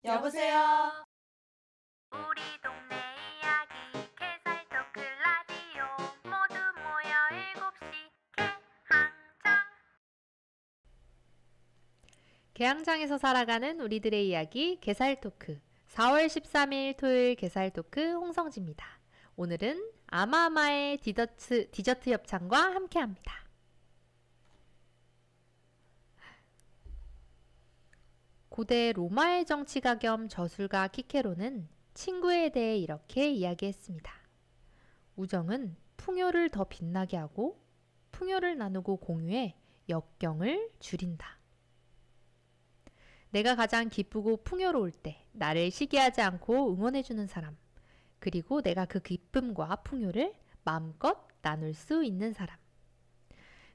여보세요. 우리 동네 이야기 개살토크 라디오 모두 모여 7시 개항장. 개항장에서 살아가는 우리들의 이야기 개살토크 4월 13일 토요일 개살토크 홍성지입니다. 오늘은 아마아마의 디저트 협찬과 함께합니다. 고대 로마의 정치가 겸 저술가 키케로는 친구에 대해 이렇게 이야기했습니다. 우정은 풍요를 더 빛나게 하고 풍요를 나누고 공유해 역경을 줄인다. 내가 가장 기쁘고 풍요로울 때 나를 시기하지 않고 응원해주는 사람, 그리고 내가 그 기쁨과 풍요를 마음껏 나눌 수 있는 사람.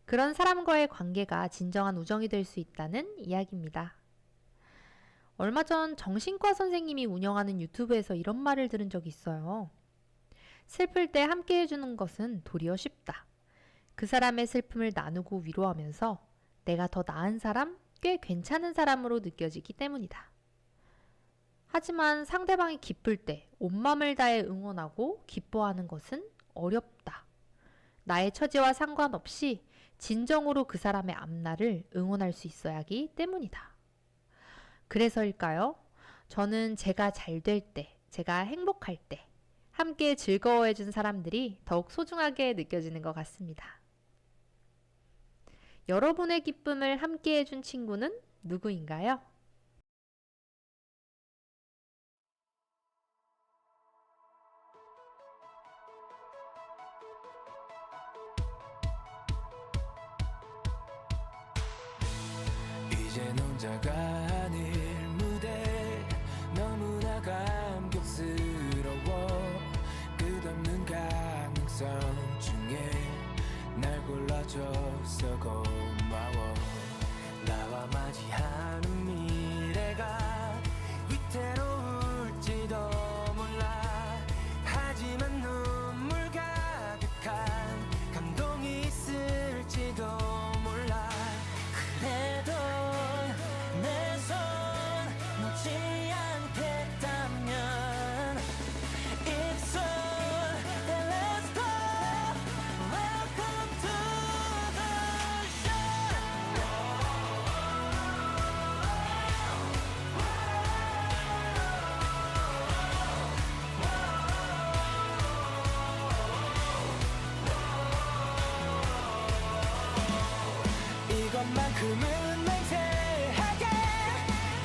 그런 사람과의 관계가 진정한 우정이 될 수 있다는 이야기입니다. 얼마 전 정신과 선생님이 운영하는 유튜브에서 이런 말을 들은 적이 있어요. 슬플 때 함께 해주는 것은 도리어 쉽다. 그 사람의 슬픔을 나누고 위로하면서 내가 더 나은 사람, 꽤 괜찮은 사람으로 느껴지기 때문이다. 하지만 상대방이 기쁠 때 온 맘을 다해 응원하고 기뻐하는 것은 어렵다. 나의 처지와 상관없이 진정으로 그 사람의 앞날을 응원할 수 있어야 하기 때문이다. 그래서일까요? 저는 제가 잘 될 때, 제가 행복할 때 함께 즐거워해준 사람들이 더욱 소중하게 느껴지는 것 같습니다. 여러분의 기쁨을 함께 해준 친구는 누구인가요? 이젠 혼자가 아닐 무대 너무나 감격스러워 끝없는 가능성 중에 날 골라줘서 고마워. 나와 맞이하는 미래가 위태로울지도 몰라. 하지만 눈물 가득한 감동이 있을지도 몰라. 그래도 내 손 놓지 않겠다면 It's all that let's go. Welcome to the show. 이것만큼은 맹세하게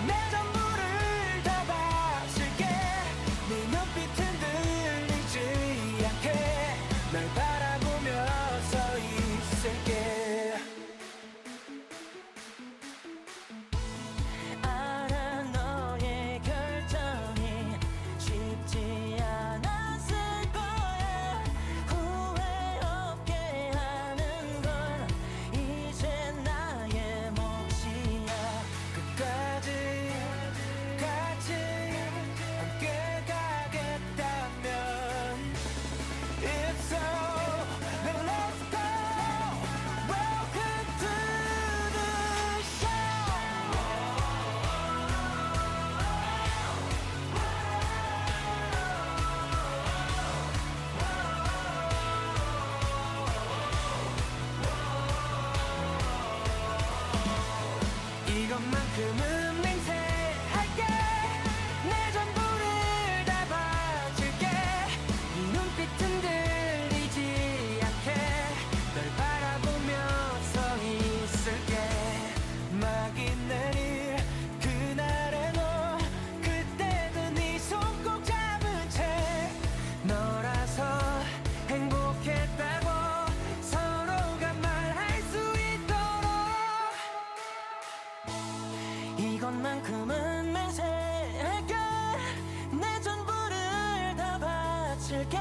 내 전부를 다 바칠게. 네 눈빛 흔들리지 않게 널 바라보며 서 있을게. 알아 너의 결정이 쉽지 않았을 거야. 후회 없게 하는 건 이제 나의 몫이야. 끝까지 같이 함께 가겠다면 It's all that let's go. Welcome to the show. 이것만큼은 맹세할게. 내 전부를 다 바칠게. 네 눈빛 흔들리지 않게 널 바라보며 서 있을게. 막이 내릴 그날의 너, 그때도 네 손 꼭 잡은 채 너라서 행복했다고 서로가 말할 수 있도록. 이것만큼은 맹세할게. 내 전부를 다 바칠게.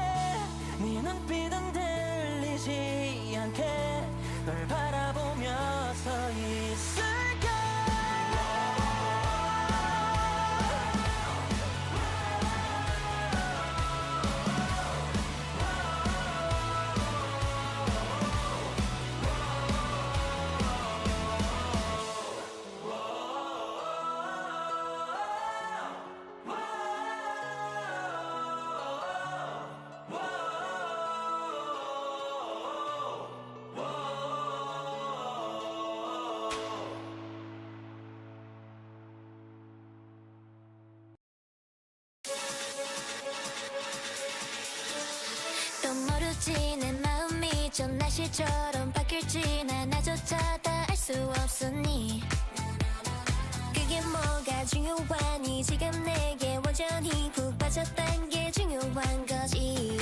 네 눈빛 흔들리지 않게 널 바라보며 서 있을게. 바뀔지 내 마음이 저 날씨처럼 바뀔지 난 나조차 다 알 수 없으니 그게 뭐가 중요하니 지금 내게 완전히 푹 빠졌단 게 중요한 거지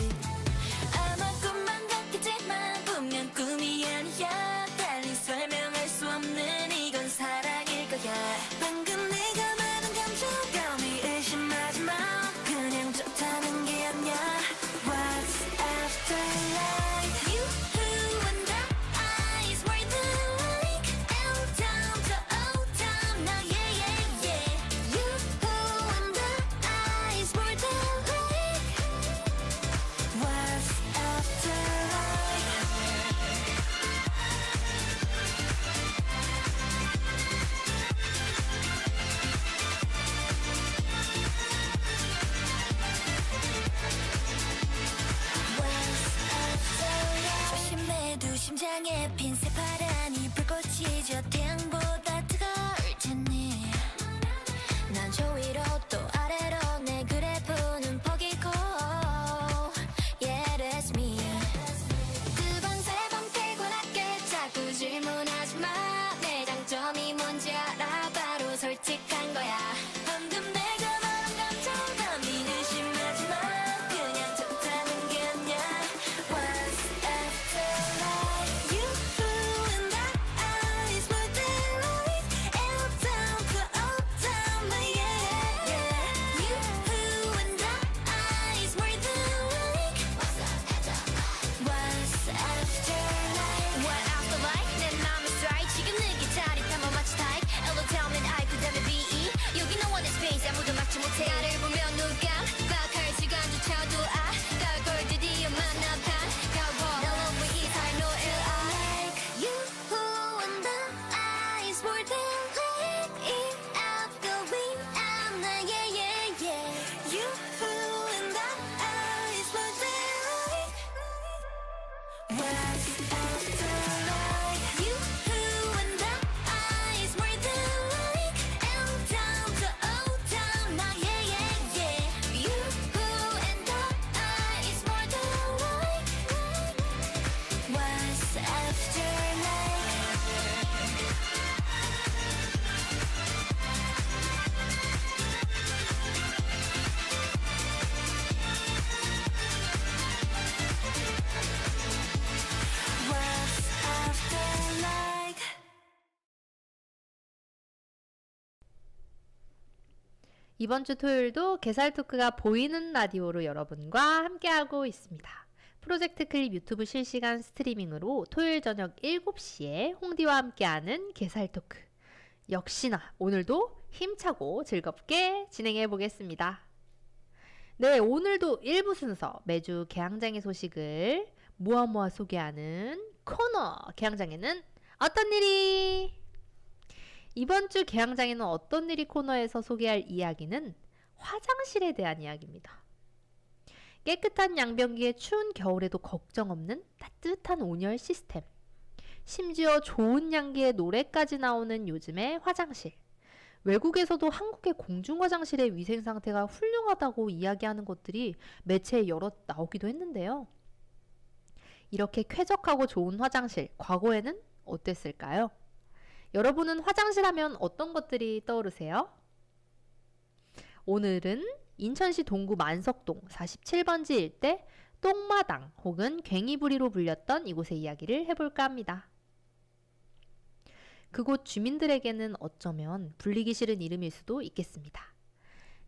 아마 꿈만 같겠지만 분명 꿈이 아니야 달리 설명할 수 없는 이건 사랑일 거야 방금 내가 말한 감정감이 의심하지 마 그냥 좋다는 게 아니야 What's after life You who and the eyes were the like L down to O down now yeah yeah yeah You who and the eyes were the like What's after life 조심해도 심장에 핀 새파란이 불꽃이 저 태양보다 뜨거울 테니 난 저 위로 또 아래로 내 그래프는 포기고 Yeah that's me 두 번 세 번 피곤하게 자꾸 질문하지 마내 장점이 뭔지 알아 바로 솔직한 거야 방금 내가 말한 감정감이 의심하지 마 그냥 좋다는 게 아니야 What's after life You who and the eyes were the like L down to O down now yeah yeah You who and the eyes were the like What's after life What after life 내 맘은 strike 지금 느낀 짜릿함은 마치 type L로 타오는 I 그다음에 BE 여기 no one is space 아무도 막지 못해 나를 보면 눈 깜빡할 시간조차도 아까울 걸 드디어 만나봐 Cowboy 널 너무 이상해 no like You who and the eyes were the like It outgoing I'm the yeah yeah yeah You who and the eyes were the like What's after life You who and the eyes were the like L down to O down now yeah yeah yeah You who and the eyes were the like What's after life What's after life 이번 주 토요일도 게살토크가 보이는 라디오로 여러분과 함께하고 있습니다. 프로젝트 클립 유튜브 실시간 스트리밍으로 토요일 저녁 7시에 홍디와 함께하는 게살토크. 역시나 오늘도 힘차고 즐겁게 진행해 보겠습니다. 네, 오늘도 1부 순서 매주 개항장의 소식을 모아 소개하는 코너 개항장에는 어떤 일이? 이번 주 개항장에는 어떤 일이 코너에서 소개할 이야기는 화장실에 대한 이야기입니다. 깨끗한 양변기에 추운 겨울에도 걱정 없는 따뜻한 온열 시스템. 심지어 좋은 양기의 노래까지 나오는 요즘의 화장실. 외국에서도 한국의 공중화장실의 위생 상태가 훌륭하다고 이야기하는 것들이 매체에 여럿 나오기도 했는데요. 이렇게 쾌적하고 좋은 화장실, 과거에는 어땠을까요? 여러분은 화장실 하면 어떤 것들이 떠오르세요? 오늘은 인천시 동구 만석동 47번지 일대 똥마당 혹은 괭이부리로 불렸던 이곳의 이야기를 해볼까 합니다. 그곳 주민들에게는 어쩌면 불리기 싫은 이름일 수도 있겠습니다.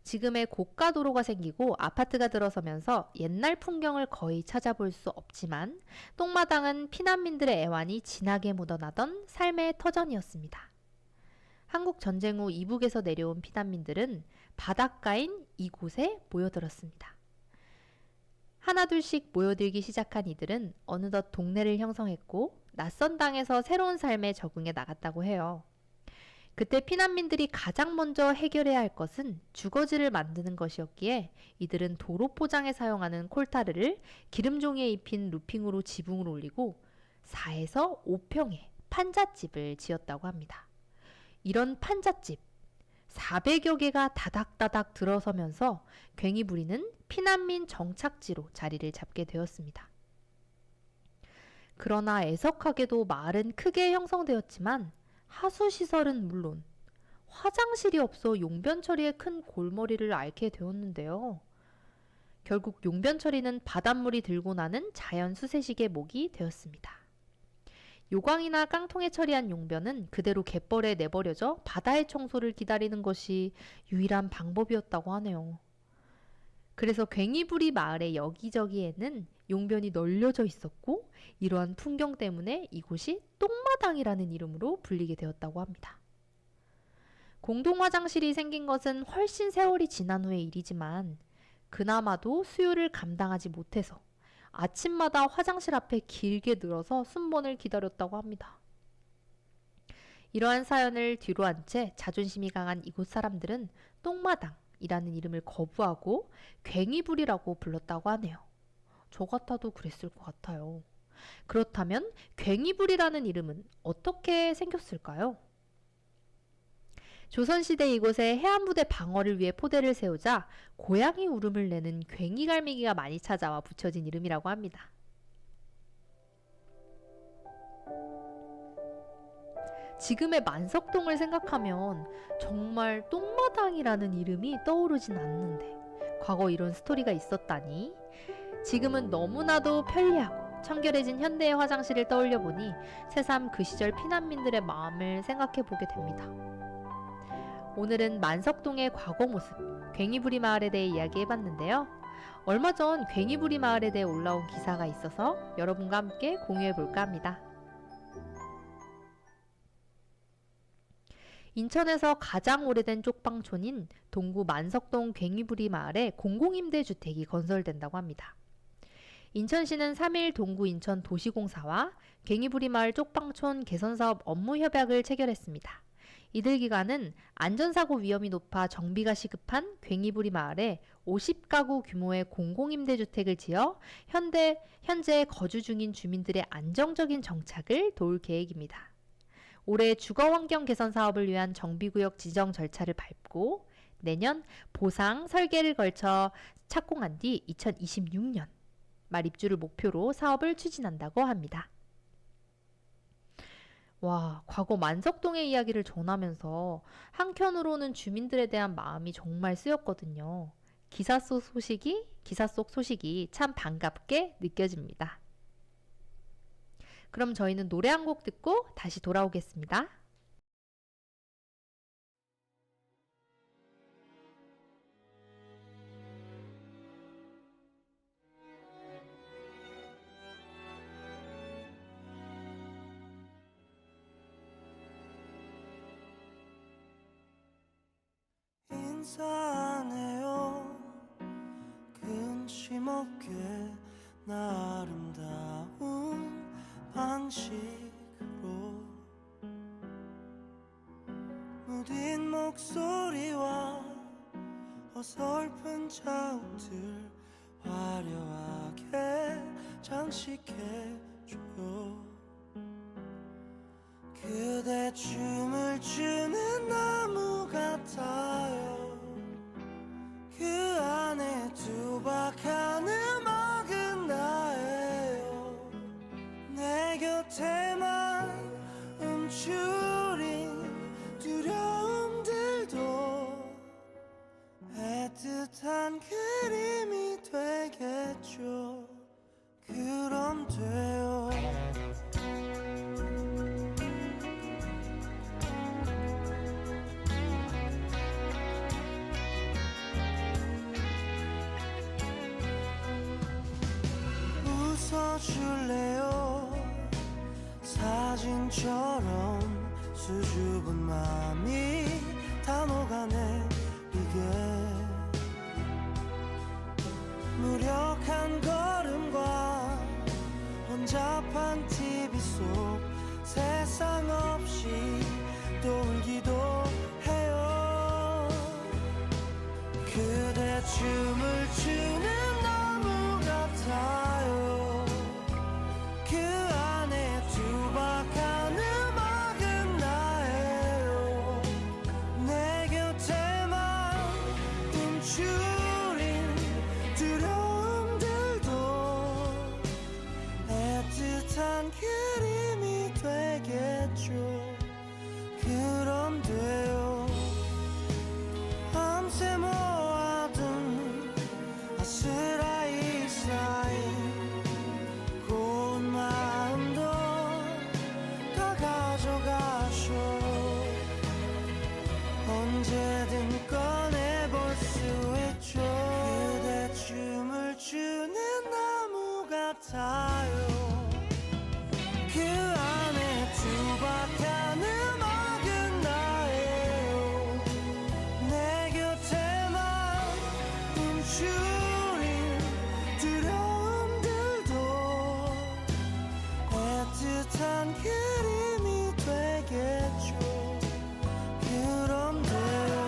지금의 고가도로가 생기고 아파트가 들어서면서 옛날 풍경을 거의 찾아볼 수 없지만 똥마당은 피난민들의 애환이 진하게 묻어나던 삶의 터전이었습니다. 한국 전쟁 후 이북에서 내려온 피난민들은 바닷가인 이곳에 모여들었습니다. 하나둘씩 모여들기 시작한 이들은 어느덧 동네를 형성했고 낯선 땅에서 새로운 삶에 적응해 나갔다고 해요. 그때 피난민들이 가장 먼저 해결해야 할 것은 주거지를 만드는 것이었기에 이들은 도로 포장에 사용하는 콜타르를 기름종이에 입힌 루핑으로 지붕을 올리고 4에서 5평의 판잣집을 지었다고 합니다. 이런 판잣집 400여 개가 다닥다닥 들어서면서 괭이부리는 피난민 정착지로 자리를 잡게 되었습니다. 그러나 애석하게도 마을은 크게 형성되었지만 하수시설은 물론 화장실이 없어 용변 처리에 큰 골머리를 앓게 되었는데요. 결국 용변 처리는 바닷물이 들고 나는 자연 수세식의 목이 되었습니다. 요광이나 깡통에 처리한 용변은 그대로 갯벌에 내버려져 바다의 청소를 기다리는 것이 유일한 방법이었다고 하네요. 그래서 괭이부리 마을의 여기저기에는 용변이 널려져 있었고 이러한 풍경 때문에 이곳이 똥마당이라는 이름으로 불리게 되었다고 합니다. 공동 화장실이 생긴 것은 훨씬 세월이 지난 후의 일이지만 그나마도 수요를 감당하지 못해서 아침마다 화장실 앞에 길게 늘어서 순번을 기다렸다고 합니다. 이러한 사연을 뒤로 한 채 자존심이 강한 이곳 사람들은 똥마당이라는 이름을 거부하고 괭이부리라고 불렀다고 하네요. 저 같아도 그랬을 것 같아요. 그렇다면 괭이부리라는 이름은 어떻게 생겼을까요? 조선시대 이곳에 해안부대 방어를 위해 포대를 세우자 고양이 울음을 내는 괭이갈매기가 많이 찾아와 붙여진 이름이라고 합니다. 지금의 만석동을 생각하면 정말 똥마당이라는 이름이 떠오르진 않는데 과거 이런 스토리가 있었다니. 지금은 너무나도 편리하고 청결해진 현대의 화장실을 떠올려 보니 새삼 그 시절 피난민들의 마음을 생각해 보게 됩니다. 오늘은 만석동의 과거 모습, 괭이부리 마을에 대해 이야기해봤는데요. 얼마 전 괭이부리 마을에 대해 올라온 기사가 있어서 여러분과 함께 공유해볼까 합니다. 인천에서 가장 오래된 쪽방촌인 동구 만석동 괭이부리 마을에 공공임대주택이 건설된다고 합니다. 인천시는 3일 동구 인천 도시공사와 괭이부리 마을 쪽방촌 개선사업 업무협약을 체결했습니다. 이들 기관은 안전사고 위험이 높아 정비가 시급한 괭이부리 마을에 50가구 규모의 공공임대주택을 지어 현재 거주 중인 주민들의 안정적인 정착을 도울 계획입니다. 올해 주거환경 개선 사업을 위한 정비구역 지정 절차를 밟고 내년 보상 설계를 걸쳐 착공한 뒤 2026년 말 입주를 목표로 사업을 추진한다고 합니다. 와, 과거 만석동의 이야기를 전하면서 한켠으로는 주민들에 대한 마음이 정말 쓰였거든요. 기사 속 소식이 참 반갑게 느껴집니다. 그럼 저희는 노래 한 곡 듣고 다시 돌아오겠습니다. 인사하네요. 근심 없게 나 아름다운 방식으로 무딘 목소리와 어설픈 자욱들 화려하게 장식해줘요. 그대 춤을 추는 나무 같아요. 그 안에 투박한 음악은 나예요. 내 곁에만 움츠린 두려움들도 애틋한 그림이 되겠죠. 그럼 돼요. 웃어줄래요. 사진처럼 수줍은 맘이 다 녹아내리게. 무력한 걸음과 혼잡한 TV 속 세상 없이 또 울기도 해요. 그대 춤을 추는 나무 같아요. 그 안에 투박한 음악은 나예요. 내 곁에만 움츠린 두려움들도 애틋한 아스라이 쌓인 고운 마음도 다 가져가쇼. 언제든 꺼내볼 수 있죠. 그대 춤을 추는 나무 같아요. 그 안에 투박한 음악은 나예요. 내 곁에만 멈추린 두려움들도 애틋한 그림이 되겠죠. 그럼 돼요.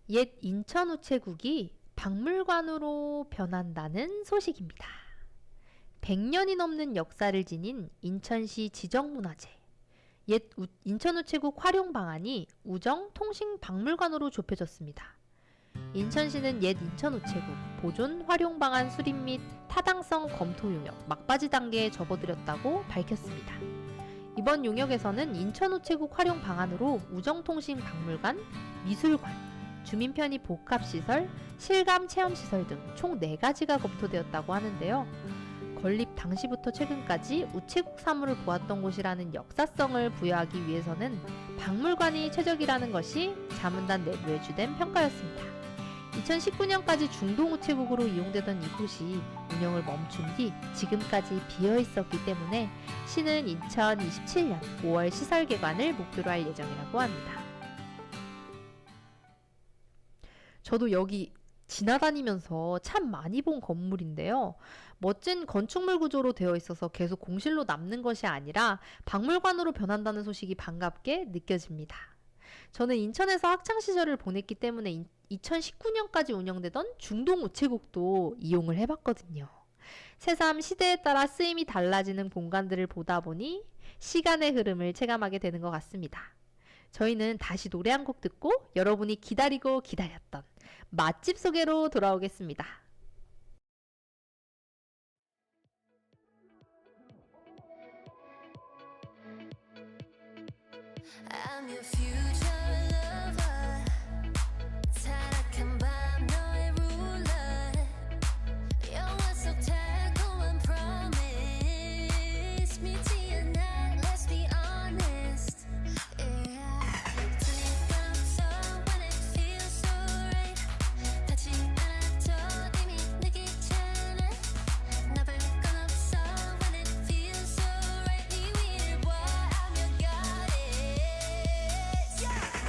옛 인천 우체국이 박물관으로 변한다는 소식입니다. 100년이 넘는 역사를 지닌 인천시 지정문화재, 옛 인천우체국 활용 방안이 우정통신박물관으로 좁혀졌습니다. 인천시는 옛 인천우체국 보존 활용 방안 수립 및 타당성 검토 용역 막바지 단계에 접어들였다고 밝혔습니다. 이번 용역에서는 인천우체국 활용 방안으로 우정통신박물관, 미술관, 주민편의 복합시설, 실감 체험시설 등 총 4가지가 검토되었다고 하는데요. 건립 당시부터 최근까지 우체국 사물을 보았던 곳이라는 역사성을 부여하기 위해서는 박물관이 최적이라는 것이 자문단 내부에 주된 평가였습니다. 2019년까지 중동우체국으로 이용되던 이곳이 운영을 멈춘 뒤 지금까지 비어 있었기 때문에 시는 2027년 5월 시설 개관을 목표로 할 예정이라고 합니다. 저도 여기 지나다니면서 참 많이 본 건물인데요. 멋진 건축물 구조로 되어 있어서 계속 공실로 남는 것이 아니라 박물관으로 변한다는 소식이 반갑게 느껴집니다. 저는 인천에서 학창시절을 보냈기 때문에 2019년까지 운영되던 중동우체국도 이용을 해봤거든요. 새삼 시대에 따라 쓰임이 달라지는 공간들을 보다 보니 시간의 흐름을 체감하게 되는 것 같습니다. 저희는 다시 노래 한 곡 듣고 여러분이 기다리고 기다렸던 맛집 소개로 돌아오겠습니다. I'm your future lover. 타락한 밤 너의 ruler. 영화 속 달콤한 promise. 믿지 않아, let's be honest. Yeah. 들릴 건 없어 when it feels so right. 닿지 않아도 이미 느끼잖아. 나쁠 건 없어 when it feels so right. 네 위를 봐, I'm your goddess. Yeah.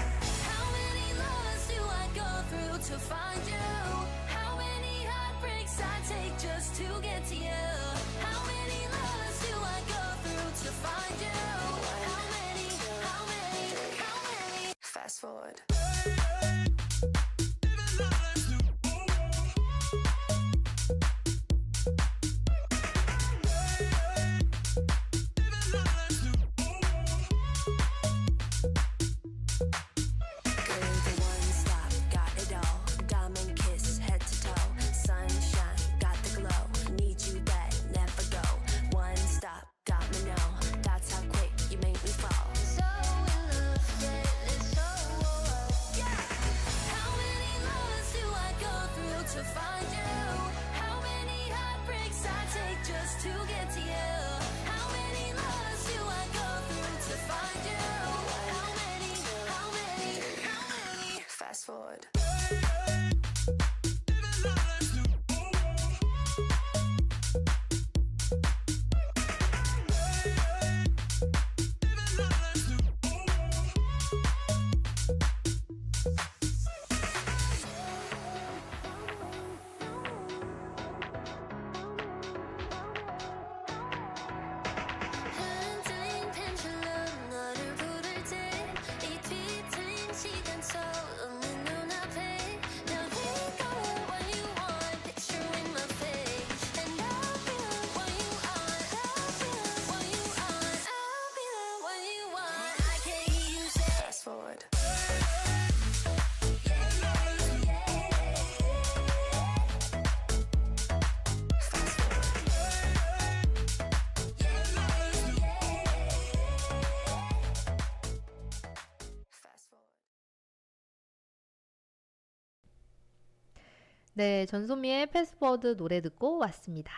네, 전소미의 패스워드 노래 듣고 왔습니다.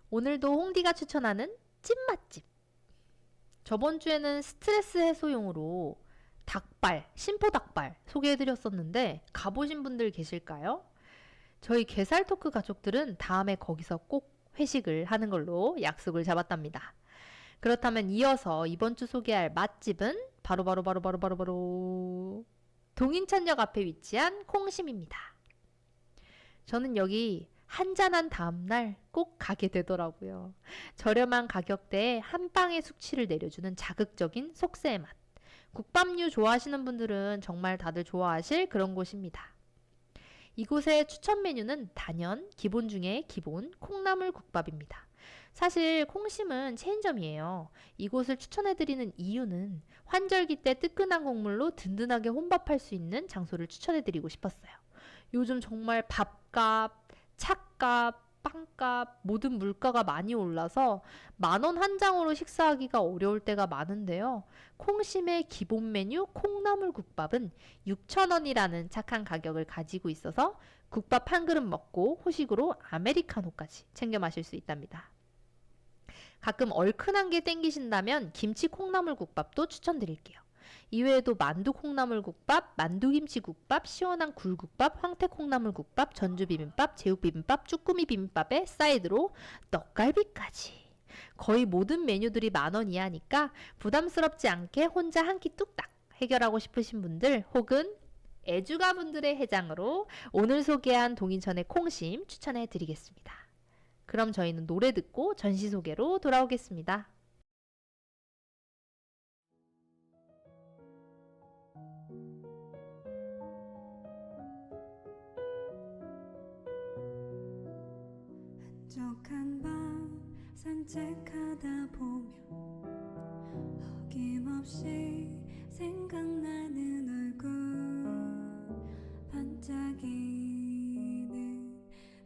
오늘도 홍디가 추천하는 찐맛집. 저번 주에는 스트레스 해소용으로 닭발, 심포닭발 소개해드렸었는데 가보신 분들 계실까요? 저희 게살토크 가족들은 다음에 거기서 꼭 회식을 하는 걸로 약속을 잡았답니다. 그렇다면 이어서 이번 주 소개할 맛집은 바로 동인천역 앞에 위치한 콩심입니다. 저는 여기 한잔한 다음날 꼭 가게 되더라고요. 저렴한 가격대에 한 방의 숙취를 내려주는 자극적인 속세의 맛. 국밥류 좋아하시는 분들은 정말 다들 좋아하실 그런 곳입니다. 이곳의 추천 메뉴는 단연 기본 중에 기본 콩나물 국밥입니다. 사실 콩심은 체인점이에요. 이곳을 추천해드리는 이유는 환절기 때 뜨끈한 국물로 든든하게 혼밥할 수 있는 장소를 추천해드리고 싶었어요. 요즘 정말 밥값, 차값, 빵값, 모든 물가가 많이 올라서 10,000원 한 장으로 식사하기가 어려울 때가 많은데요. 콩심의 기본 메뉴 콩나물 국밥은 6,000원이라는 착한 가격을 가지고 있어서 국밥 한 그릇 먹고 후식으로 아메리카노까지 챙겨 마실 수 있답니다. 가끔 얼큰한 게 땡기신다면 김치 콩나물 국밥도 추천드릴게요. 이외에도 만두 콩나물 국밥, 만두 김치 국밥, 시원한 굴국밥, 황태 콩나물 국밥, 전주 비빔밥, 제육 비빔밥, 쭈꾸미 비빔밥에 사이드로 떡갈비까지. 거의 모든 메뉴들이 10,000원 이하니까 부담스럽지 않게 혼자 한 끼 뚝딱 해결하고 싶으신 분들 혹은 애주가 분들의 해장으로 오늘 소개한 동인천의 콩심 추천해 드리겠습니다. 그럼 저희는 노래 듣고 전시 소개로 돌아오겠습니다. 한적한 밤 산책하다 보면 어김없이 생각나는 얼굴 반짝이는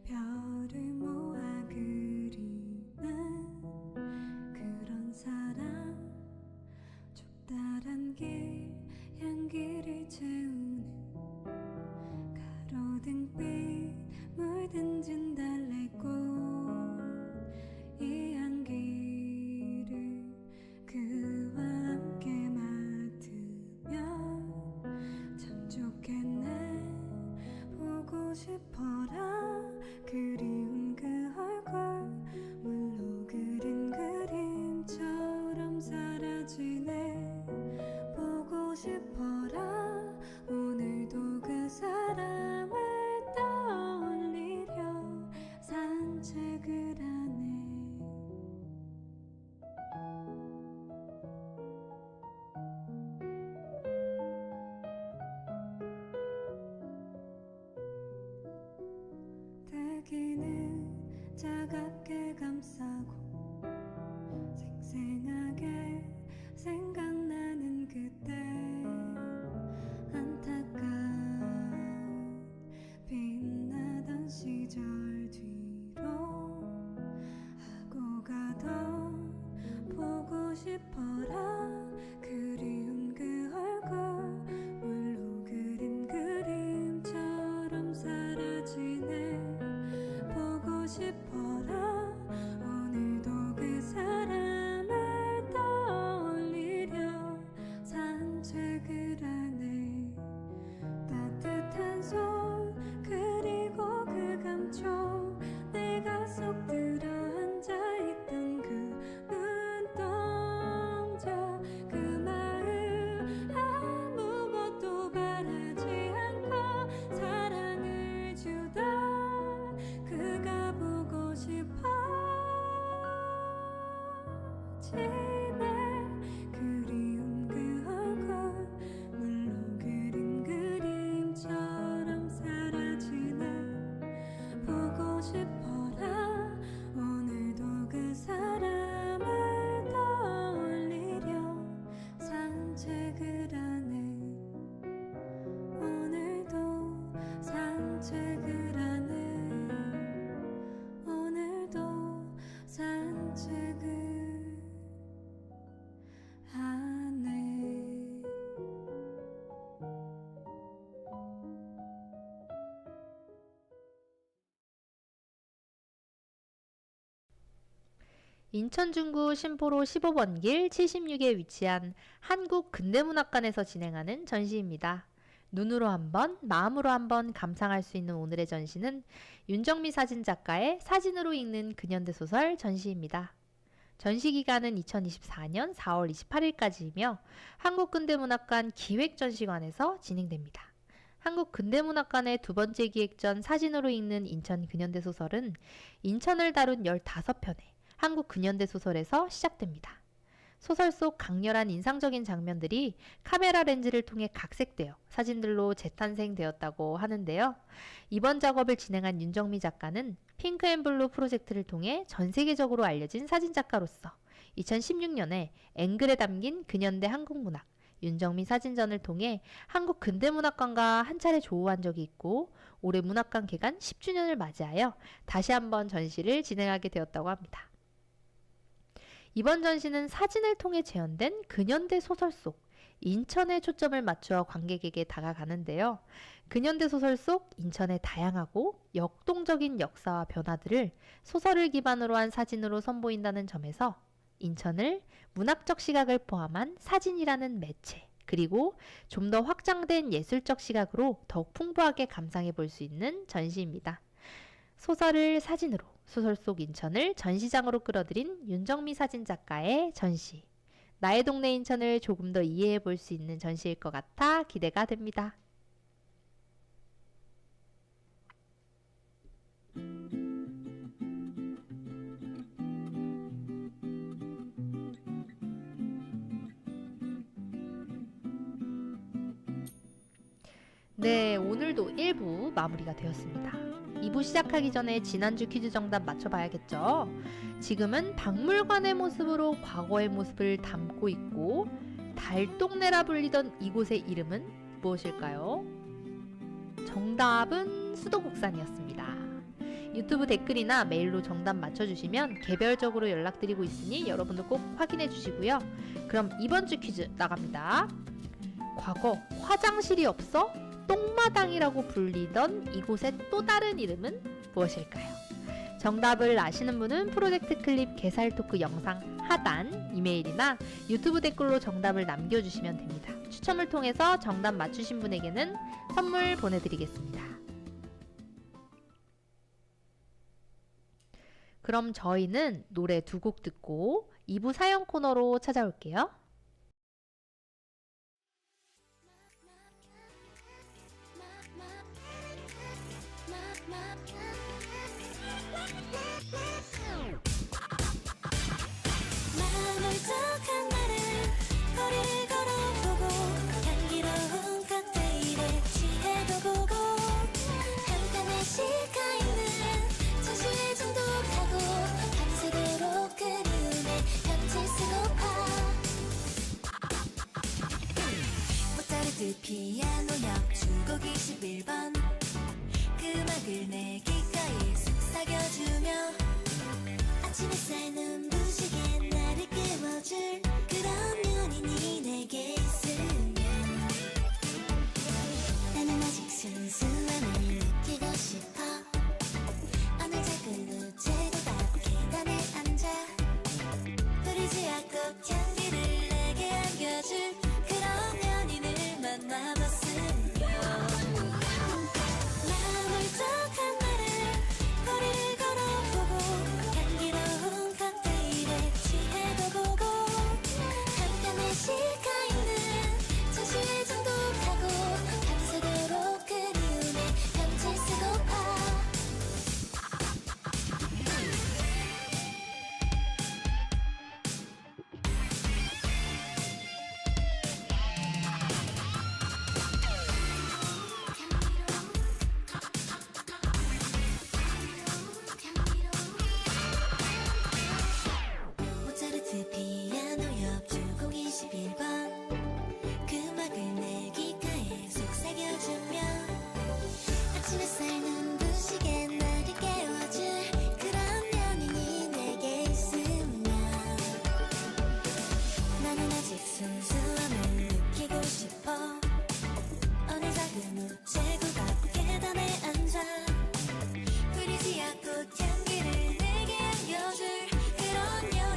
별을 모아 그리는 그런 사람 좁다란 길 향기를 채우는 가로등빛 물든 진달래꽃 이 향기를 그와 함께 맡으면 참 좋겠네 보고 싶어라 그리운 그 얼굴 물로 그린 그림처럼 사라지네 보고 싶어라 오늘도 그 사람을 떠올리려 산책을 하네 대기는 차갑게 감싸고 생생하게 생각나는 그때 안타까운 빛나던 시절 뒤로 하고 가던 보고 싶어라 그리운 그 얼굴 물로 그린 그림처럼 사라지네 보고 싶어라 오늘도 그 사람을 떠올리려 산책을 하네 따뜻한 손 그리고 그 감촉 내가 속 들어 앉아있던 그 눈동자 그 마음 인천 중구 신포로 15번 길 76에 위치한 한국근대문학관에서 진행하는 전시입니다. 눈으로 한번, 마음으로 한번 감상할 수 있는 오늘의 전시는 윤정미 사진작가의 사진으로 읽는 근현대 소설 전시입니다. 전시 기간은 2024년 4월 28일까지이며 한국근대문학관 기획전시관에서 진행됩니다. 한국근대문학관의 두 번째 기획전 사진으로 읽는 인천 근현대 소설은 인천을 다룬 15편의 한국 근현대 소설에서 시작됩니다. 소설 속 강렬한 인상적인 장면들이 카메라 렌즈를 통해 각색되어 사진들로 재탄생되었다고 하는데요. 이번 작업을 진행한 윤정미 작가는 핑크앤블루 프로젝트를 통해 전 세계적으로 알려진 사진작가로서 2016년에 앵글에 담긴 근현대 한국문학 윤정미 사진전을 통해 한국 근대문학관과 한 차례 조우한 적이 있고 올해 문학관 개관 10주년을 맞이하여 다시 한번 전시를 진행하게 되었다고 합니다. 이번 전시는 사진을 통해 재현된 근현대 소설 속 인천에 초점을 맞추어 관객에게 다가가는데요. 근현대 소설 속 인천의 다양하고 역동적인 역사와 변화들을 소설을 기반으로 한 사진으로 선보인다는 점에서 인천을 문학적 시각을 포함한 사진이라는 매체, 그리고 좀 더 확장된 예술적 시각으로 더욱 풍부하게 감상해 볼 수 있는 전시입니다. 소설을 사진으로 소설 속 인천을 전시장으로 끌어들인 윤정미 사진작가의 전시. 나의 동네 인천을 조금 더 이해해 볼 수 있는 전시일 것 같아 기대가 됩니다. 네, 오늘도 1부 마무리가 되었습니다. 2부 시작하기 전에 지난주 퀴즈 정답 맞춰봐야겠죠? 지금은 박물관의 모습으로 과거의 모습을 담고 있고 달동네라 불리던 이곳의 이름은 무엇일까요? 정답은 수도곡산이었습니다. 유튜브 댓글이나 메일로 정답 맞춰주시면 개별적으로 연락드리고 있으니 여러분도 꼭 확인해 주시고요. 그럼 이번 주 퀴즈 나갑니다. 과거 화장실이 없어 똥마당이라고 불리던 이곳의 또 다른 이름은 무엇일까요? 정답을 아시는 분은 프로젝트 클립 게살토크 영상 하단 이메일이나 유튜브 댓글로 정답을 남겨주시면 됩니다. 추첨을 통해서 정답 맞추신 분에게는 선물 보내드리겠습니다. 그럼 저희는 노래 2곡 듣고 2부 사연 코너로 찾아올게요. 마음을 쩍한 나를 거리를 걸어보고 향기로운 칵테일에 취해도 보고 한편에 식어있는 전시회 중독하고 밤새도록 그리움에 편지 쓰고파 모차르트 피아노 협주곡 21번 그 음악을 내 귓가에 속삭여주며 아침 햇살 눈부시게 나를 깨워줄 그런 연인이 내게 있으면 나는 아직 순수함을 느끼고 싶어 어느 작은 우체국 앞 계단에 앉아 흐리지 않고 향기를 내게 안겨줄 그런 연인을 만나봤으면 마음을 쩍한 나를 거리를 걸어보고 향기로운 칵테일에 취해도 보고 한편에 식어있는 전시회 중독하고 밤새도록 그리움에 편지 쓰고파 모차르트 피아노 협주곡 21번 그 음악을 내 귓가에 속삭여주며 아침 햇살 눈부시게 나를 깨워줄 그런 연인이 내게 있으면 나는 아직 순수함을 느끼고 싶어 어느 작은 우체국 앞 계단에 앉아 흐리지 않고 향기를 내게 안겨줄 그런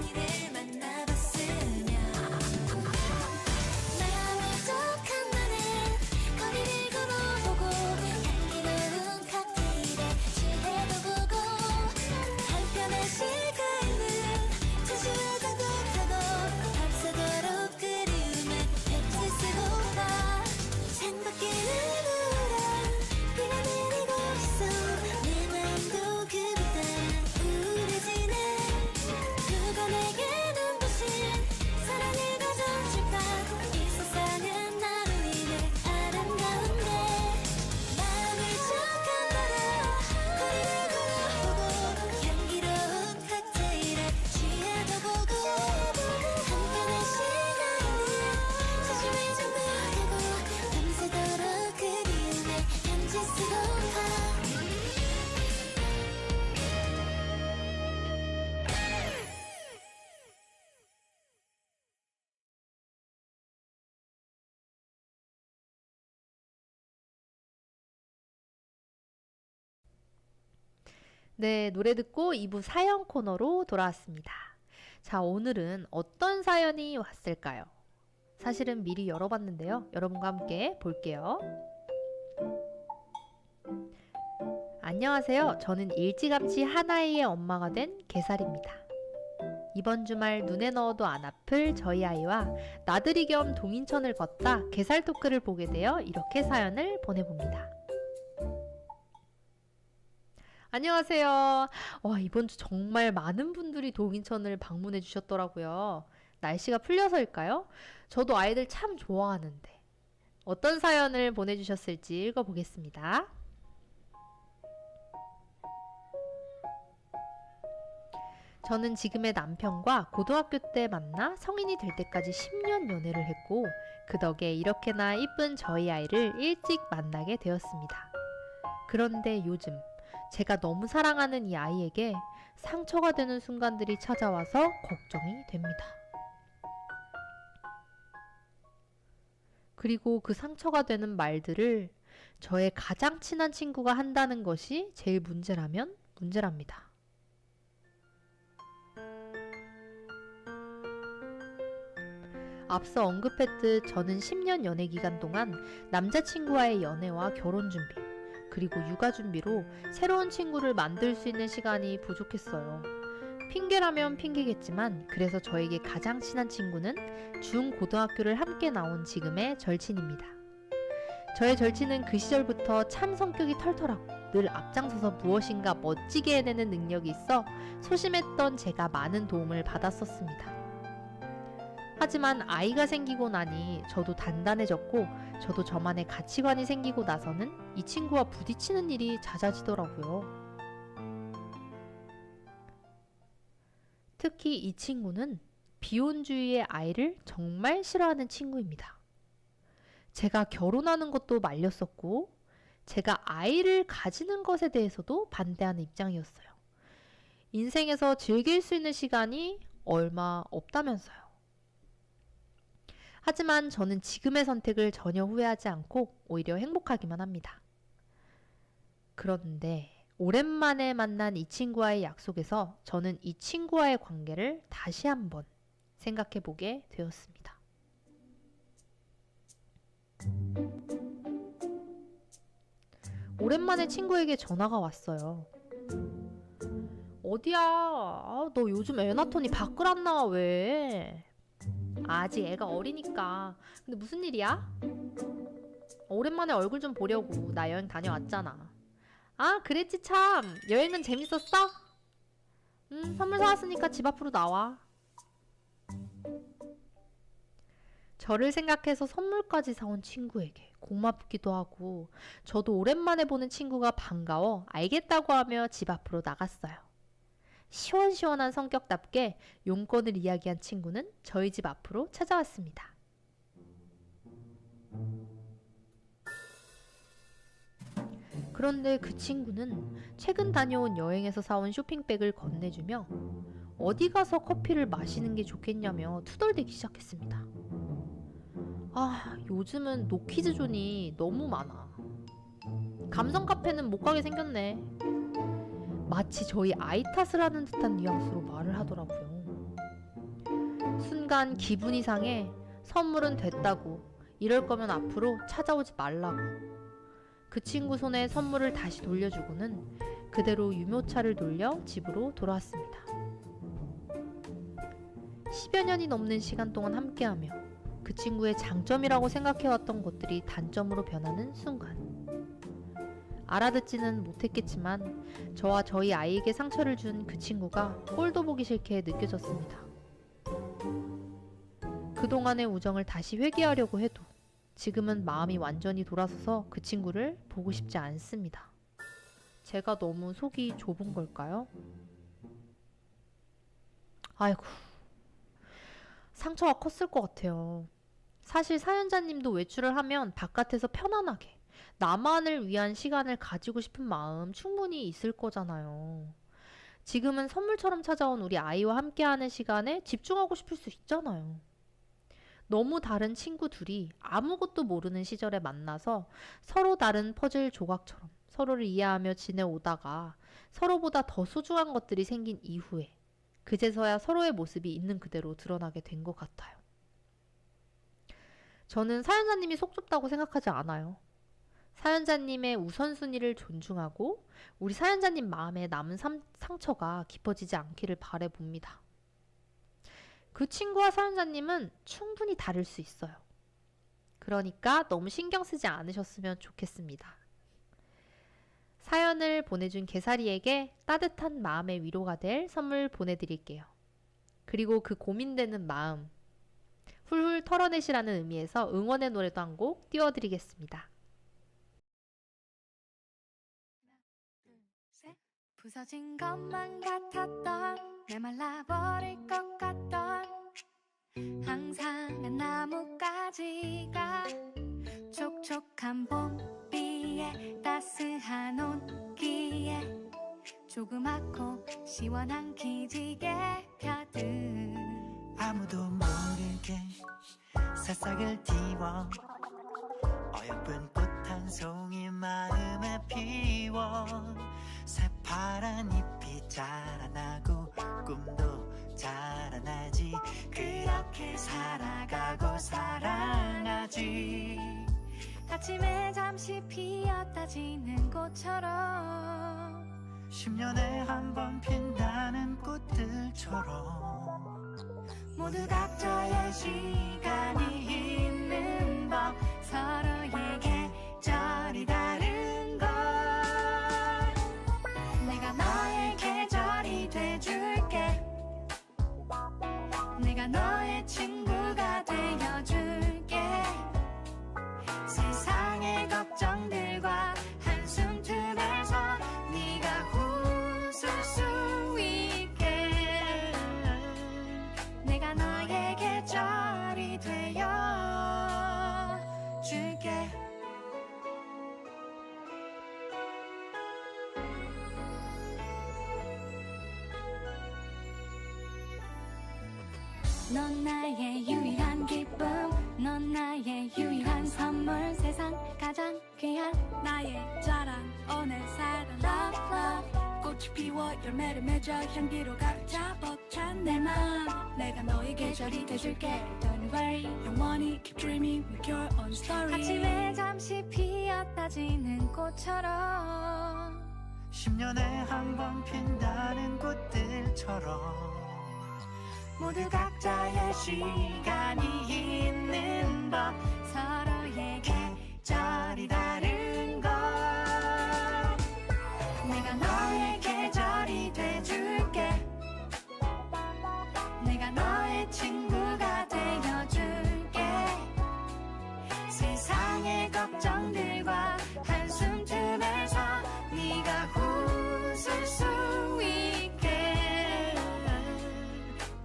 네, 노래 듣고 2부 사연 코너로 돌아왔습니다. 자, 오늘은 어떤 사연이 왔을까요? 사실은 미리 열어봤는데요. 여러분과 함께 볼게요. 안녕하세요. 저는 일찌감치 한 아이의 엄마가 된 개살입니다. 이번 주말 눈에 넣어도 안 아플 저희 아이와 나들이 겸 동인천을 걷다 개살 토크를 보게 되어 이렇게 사연을 보내봅니다. 안녕하세요. 와, 이번 주 정말 많은 분들이 동인천을 방문해 주셨더라고요. 날씨가 풀려서일까요? 저도 아이들 참 좋아하는데. 어떤 사연을 보내주셨을지 읽어보겠습니다. 저는 지금의 남편과 고등학교 때 만나 성인이 될 때까지 10년 연애를 했고 그 덕에 이렇게나 이쁜 저희 아이를 일찍 만나게 되었습니다. 그런데 요즘 제가 너무 사랑하는 이 아이에게 상처가 되는 순간들이 찾아와서 걱정이 됩니다. 그리고 그 상처가 되는 말들을 저의 가장 친한 친구가 한다는 것이 제일 문제라면 문제랍니다. 앞서 언급했듯 저는 10년 연애 기간 동안 남자친구와의 연애와 결혼 준비, 그리고 육아 준비로 새로운 친구를 만들 수 있는 시간이 부족했어요. 핑계라면 핑계겠지만 그래서 저에게 가장 친한 친구는 중고등학교를 함께 나온 지금의 절친입니다. 저의 절친은 그 시절부터 참 성격이 털털하고 늘 앞장서서 무엇인가 멋지게 해내는 능력이 있어 소심했던 제가 많은 도움을 받았었습니다. 하지만 아이가 생기고 나니 저도 단단해졌고 저도 저만의 가치관이 생기고 나서는 이 친구와 부딪히는 일이 잦아지더라고요. 특히 이 친구는 비혼주의의 아이를 정말 싫어하는 친구입니다. 제가 결혼하는 것도 말렸었고 제가 아이를 가지는 것에 대해서도 반대하는 입장이었어요. 인생에서 즐길 수 있는 시간이 얼마 없다면서요. 하지만 저는 지금의 선택을 전혀 후회하지 않고 오히려 행복하기만 합니다. 그런데 오랜만에 만난 이 친구와의 약속에서 저는 이 친구와의 관계를 다시 한번 생각해 보게 되었습니다. 오랜만에 친구에게 전화가 왔어요. 어디야? 너 요즘 애 낳더니 밖을 안 나와 왜? 아직 애가 어리니까. 근데 무슨 일이야? 오랜만에 얼굴 좀 보려고. 나 여행 다녀왔잖아. 아, 그랬지 참. 여행은 재밌었어? 선물 사왔으니까 집 앞으로 나와. 저를 생각해서 선물까지 사온 친구에게 고맙기도 하고 저도 오랜만에 보는 친구가 반가워 알겠다고 하며 집 앞으로 나갔어요. 시원시원한 성격답게 용건을 이야기한 친구는 저희 집 앞으로 찾아왔습니다. 그런데 그 친구는 최근 다녀온 여행에서 사온 쇼핑백을 건네주며 어디 가서 커피를 마시는 게 좋겠냐며 투덜대기 시작했습니다. 아, 요즘은 노키즈존이 너무 많아. 감성 카페는 못 가게 생겼네. 마치 저희 아이 탓을 하는 듯한 뉘앙스로 말을 하더라고요. 순간 기분이 상해 선물은 됐다고, 이럴 거면 앞으로 찾아오지 말라고. 그 친구 손에 선물을 다시 돌려주고는 그대로 유모차를 돌려 집으로 돌아왔습니다. 10여 년이 넘는 시간 동안 함께하며 그 친구의 장점이라고 생각해왔던 것들이 단점으로 변하는 순간, 알아듣지는 못했겠지만 저와 저희 아이에게 상처를 준 그 친구가 꼴도 보기 싫게 느껴졌습니다. 그동안의 우정을 다시 회귀하려고 해도 지금은 마음이 완전히 돌아서서 그 친구를 보고 싶지 않습니다. 제가 너무 속이 좁은 걸까요? 아이고, 상처가 컸을 것 같아요. 사실 사연자님도 외출을 하면 바깥에서 편안하게 나만을 위한 시간을 가지고 싶은 마음 충분히 있을 거잖아요. 지금은 선물처럼 찾아온 우리 아이와 함께하는 시간에 집중하고 싶을 수 있잖아요. 너무 다른 친구 둘이 아무것도 모르는 시절에 만나서 서로 다른 퍼즐 조각처럼 서로를 이해하며 지내오다가 서로보다 더 소중한 것들이 생긴 이후에 그제서야 서로의 모습이 있는 그대로 드러나게 된 것 같아요. 저는 사연자님이 속 좁다고 생각하지 않아요. 사연자님의 우선순위를 존중하고 우리 사연자님 마음에 남은 상처가 깊어지지 않기를 바라봅니다. 그 친구와 사연자님은 충분히 다를 수 있어요. 그러니까 너무 신경 쓰지 않으셨으면 좋겠습니다. 사연을 보내준 개사리에게 따뜻한 마음의 위로가 될 선물 보내드릴게요. 그리고 그 고민되는 마음 훌훌 털어내시라는 의미에서 응원의 노래도 한 곡 띄워드리겠습니다. 부서진 것만 같았던 메말라버릴 것 같던 항상한 나뭇가지가 촉촉한 봄비에 따스한 온기에 조그맣고 시원한 기지개 펴듯 아무도 모르게 새싹을 띄워 어여쁜 꽃 한 송이 마음에 피워 새파란 잎이 자라나고 꿈도 자라나지 그렇게 살아가고 사랑하지 아침에 잠시 피었다 지는 꽃처럼 10년에 한 번 핀다는 꽃들처럼 모두 각자의 시간이 있는 법 서로의 계절이 다른 걸 내가 너의 계절이 돼줄게 내가 너의 친구가 되어줄게 세상의 걱정들과 한숨 틈에서 네가 웃을 수 있게 내가 너의 계절이 되어줄게 넌 나의 유일한 기쁨 넌 나의 유일한 선물 세상 가장 귀한 나의 자랑 오늘 사랑 love love 꽃이 피워 열매를 맺어 향기로 가득 차 벅찬 내 맘 내가 너의 계절이 돼줄게 Don't worry 영원히 keep dreaming with your own story 아침에 잠시 피었다 지는 꽃처럼 10년에 한 번 핀다는 꽃들처럼 모두 각자의 시간이 있는 법 서로의 계절이 다른 것 내가 너의 계절이 돼줄게 내가 너의 친구가 되어줄게 세상의 걱정들과 한숨 틈에서 네가 웃을 수 있게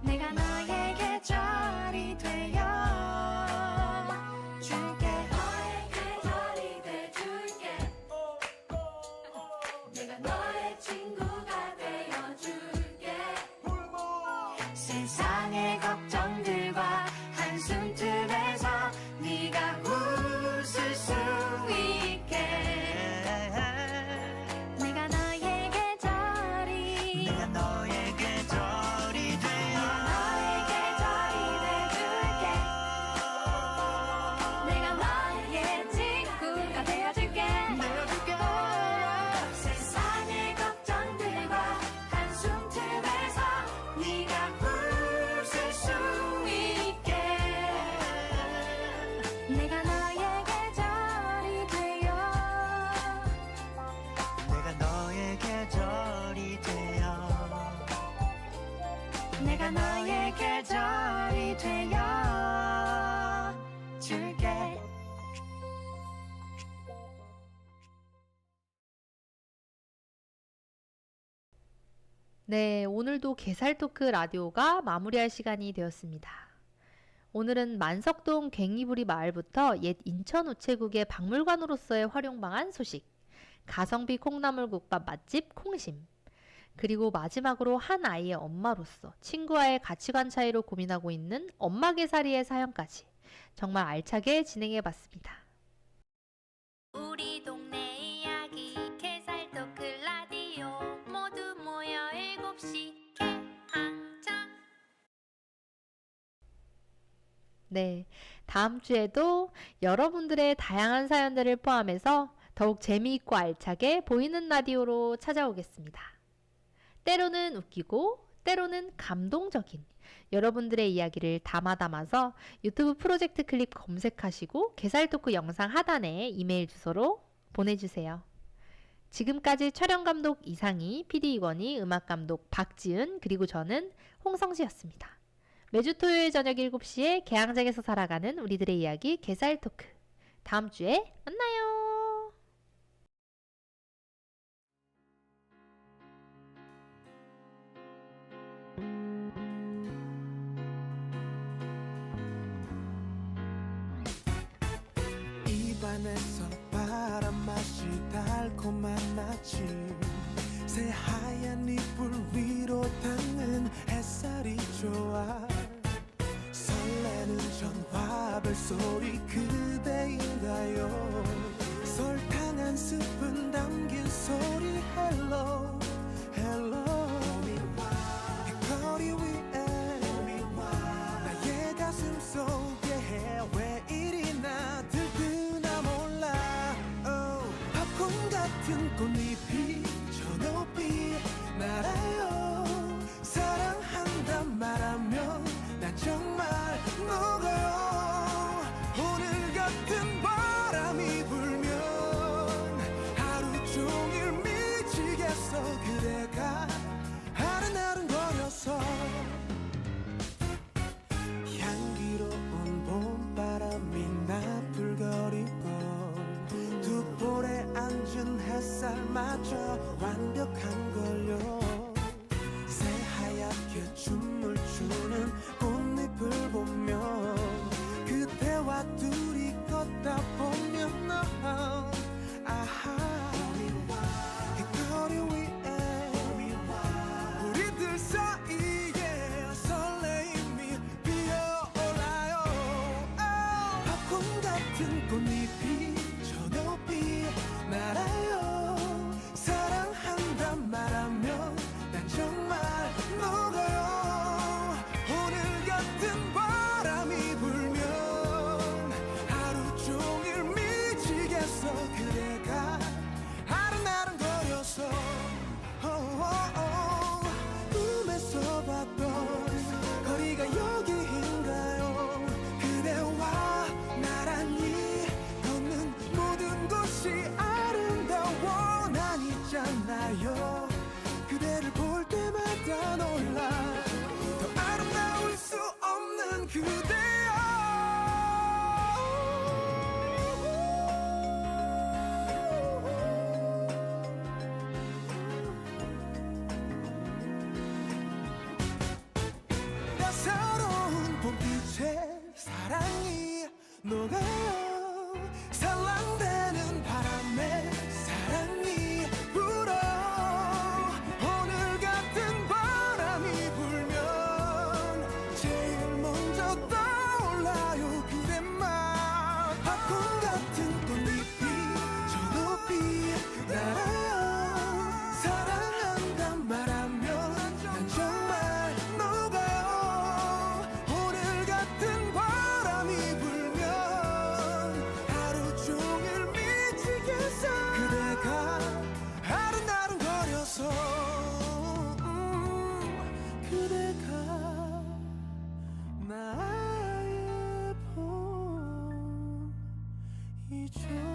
내가 너의 계절이 되어줄게 너의 계절이 돼줄게 내가 너의 친구가 되어줄게 세상의 걱정들과 한숨 틈에서 네가 웃을 수 있게 내가 너의 계절이 내가 너의 계절이 되어 너의 계절이 돼줄게 내가 너의 친구가 되어줄게 세상의 걱정들과 한숨 틈에서 네가 웃을 수 있게 내가 너의 계절이 되어 내가 너의 계절이 되어 내가 너의 계절이 되어줄게 네, 오늘도 게살토크 라디오가 마무리할 시간이 되었습니다. 오늘은 만석동 괭이부리 마을부터 옛 인천 우체국의 박물관으로서의 활용방안 소식, 가성비 콩나물국밥 맛집 콩심, 그리고 마지막으로 한 아이의 엄마로서 친구와의 가치관 차이로 고민하고 있는 엄마 개사리의 사연까지 정말 알차게 진행해봤습니다. 우리 동네 이야기 개살토크 라디오 네, 다음 주에도 여러분들의 다양한 사연들을 포함해서 더욱 재미있고 알차게 보이는 라디오로 찾아오겠습니다. 때로는 웃기고 때로는 감동적인 여러분들의 이야기를 담아서 유튜브 프로젝트 클립 검색하시고 게살토크 영상 하단에 이메일 주소로 보내주세요. 지금까지 촬영감독 이상희, PD 이건희, 음악감독 박지은, 그리고 저는 홍성지였습니다. 매주 토요일 저녁 7시에 개항장에서 살아가는 우리들의 이야기 게살토크. 다음 주에 만나요. 입안에서 바람 맛이 달콤한 아침 새하얀 이불 위로 닿는 햇살이 좋아 설레는 전화벨 소리 그대인가요 설탕 한 스푼 담긴 소리 hello hello 거리 위에 나의 가슴 속에 왜 이리나 들뜨나 몰라 팝콘 같은 꽃잎이 저 높이 날아요 사랑한단 말하면 난 정말 녹아요 오늘 같은 바람이 불면 하루 종일 미치겠어 그대가 아른아른거려서 향기로운 봄바람이 나풀거리고 두 볼에 앉은 햇살마저 완벽한걸요 새하얗게 춤을 추는 꽃잎을 보며 그대와 둘이 걷다 보면 아하 이 거리 위에 우리들 사이에 설레임이 피어올라요 팝콘 같은 꽃잎이 저 높이 날아요 사랑한단 말하면 난 정말 녹아요 오늘 같은 바람이 불면 하루 종일 미치겠어 그대가 아른아른거려서 꿈에서 봤던 거리가 여기인가요 그대와 나란히 걷는 모든 곳이 아름다워 난 있잖아요 그대를 볼 때마다 놀라 더 아름다울 수 없는 그대여 따사로운 봄빛에 사랑이 녹아요 살랑대는 바람에 사랑이 불어 오늘 같은 바람이 불면 제일 먼저 떠올라요 그대만 팝콘 같은 꽃잎이 저 높이 날아요 사랑한단 말하면 난 정말 녹아요 오늘 같은 바람이 불면 하루 종일 미치겠어 그대가 아른아른거려서 그대가 나의 봄이죠